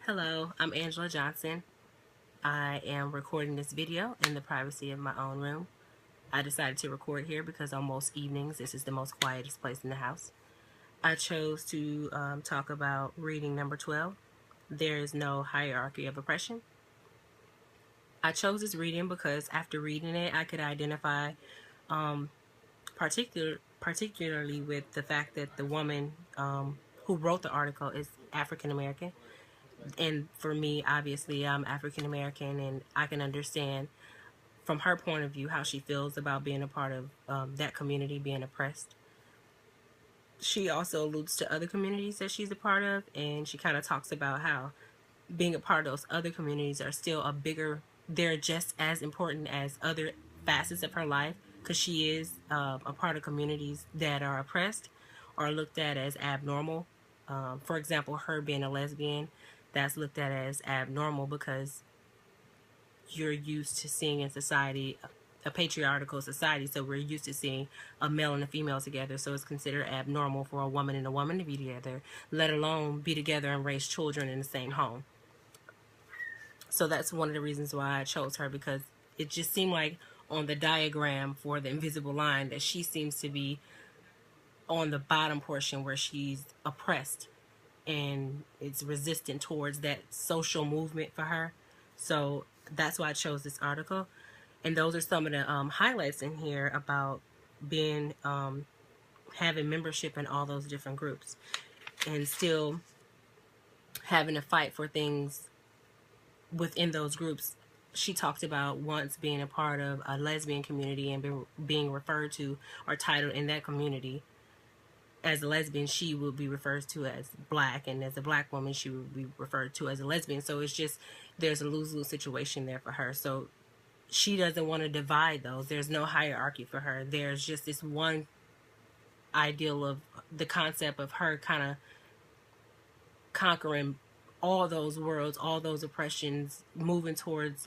Hello, I'm Angela Johnson. I am recording this video in the privacy of my own room. I decided to record here because on most evenings this is the most quietest place in the house. I chose to talk about reading number 12, There is No Hierarchy of Oppression. I chose this reading because after reading it I could identify particularly with the fact that the woman who wrote the article is African American. And for me, obviously, I'm African American, and I can understand from her point of view how she feels about being a part of that community being oppressed. She also alludes to other communities that she's a part of, and she kind of talks about how being a part of those other communities are still they're just as important as other facets of her life, because she is a part of communities that are oppressed or looked at as abnormal. For example, her being a lesbian, that's looked at as abnormal because you're used to seeing in society a patriarchal society, so we're used to seeing a male and a female together, so it's considered abnormal for a woman and a woman to be together, let alone be together and raise children in the same home. So that's one of the reasons why I chose her, because it just seemed like on the diagram for the invisible line that she seems to be on the bottom portion where she's oppressed and it's resistant towards that social movement for her. So that's why I chose this article. And those are some of the highlights in here about being having membership in all those different groups and still having to fight for things within those groups. She talked about once being a part of a lesbian community and being referred to or titled in that community as a lesbian. She would be referred to as black, and as a black woman she would be referred to as a lesbian. So it's just, there's a lose-lose situation there for her. So she doesn't want to divide those. There's no hierarchy for her. There's just this one ideal of the concept of her kind of conquering all those worlds, all those oppressions, moving towards,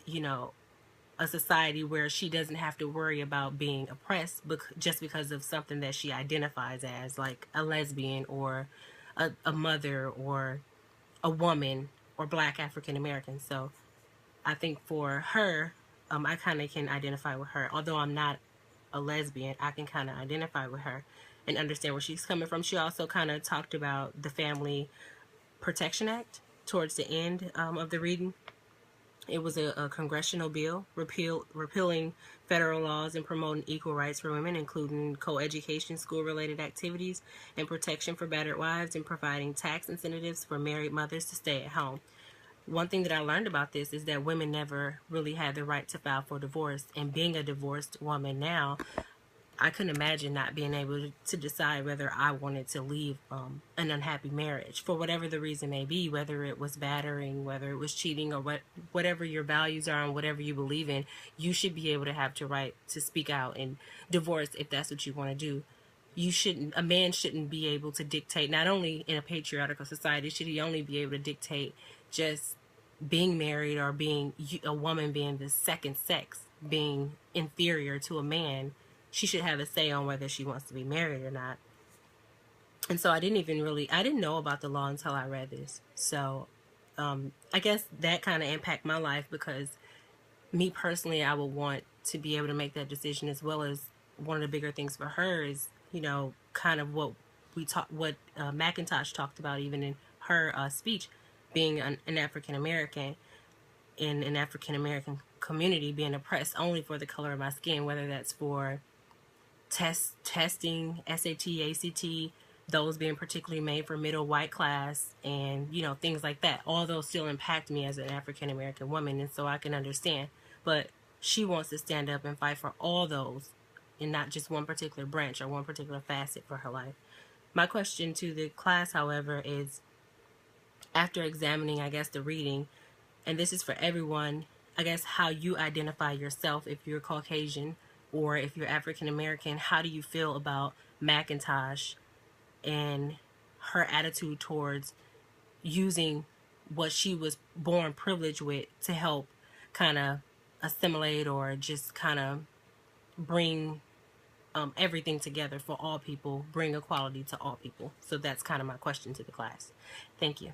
a society where she doesn't have to worry about being oppressed just because of something that she identifies as, like a lesbian or a mother or a woman or black African American. So I think for her, I kind of can identify with her. Although I'm not a lesbian, I can kind of identify with her and understand where she's coming from. She also kind of talked about the Family Protection Act towards the end of the reading. It was a congressional bill repealing federal laws and promoting equal rights for women, including co-education, school-related activities, and protection for battered wives, and providing tax incentives for married mothers to stay at home. One thing that I learned about this is that women never really had the right to file for divorce. And being a divorced woman now, I couldn't imagine not being able to decide whether I wanted to leave an unhappy marriage for whatever the reason may be, whether it was battering, whether it was cheating, or whatever your values are and whatever you believe in. You should be able to have the right to speak out and divorce if that's what you want to do. A man shouldn't be able to dictate, not only in a patriarchal society, should he only be able to dictate just being married or being a woman being the second sex, being inferior to a man. She should have a say on whether she wants to be married or not. And so I didn't know about the law until I read this. So I guess that kind of impacted my life, because me personally, I would want to be able to make that decision, as well as one of the bigger things for her is, kind of what McIntosh talked about even in her speech, being an African American in an African American community, being oppressed only for the color of my skin, whether that's for testing, SAT, ACT, those being particularly made for middle white class, and things like that. All those still impact me as an African American woman, and so I can understand. But she wants to stand up and fight for all those, and not just one particular branch or one particular facet for her life. My question to the class, however, is, after examining, I guess, the reading, and this is for everyone, I guess, how you identify yourself, if you're Caucasian or if you're African American, how do you feel about McIntosh and her attitude towards using what she was born privileged with to help kind of assimilate or just kind of bring everything together for all people, bring equality to all people? So that's kind of my question to the class. Thank you.